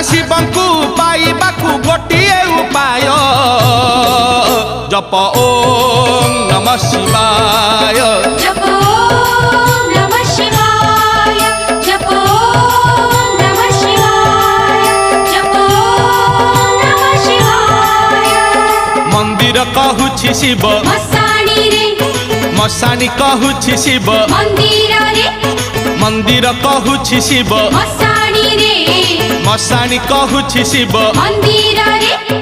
शिवंकु पाइबाकु गोटिए उपाय जप ओम नमः शिवाय जप ओम नमः शिवाय जप ओम नमः शिवाय जप ओम नमः शिवाय मंदिर कहूछि शिव मसाणी रे मसाणी कहूछि शिव मंदिर रे मंदिर कहूछि शिव मसाणी रे मसाणी कहूछि शिव मंदिर रे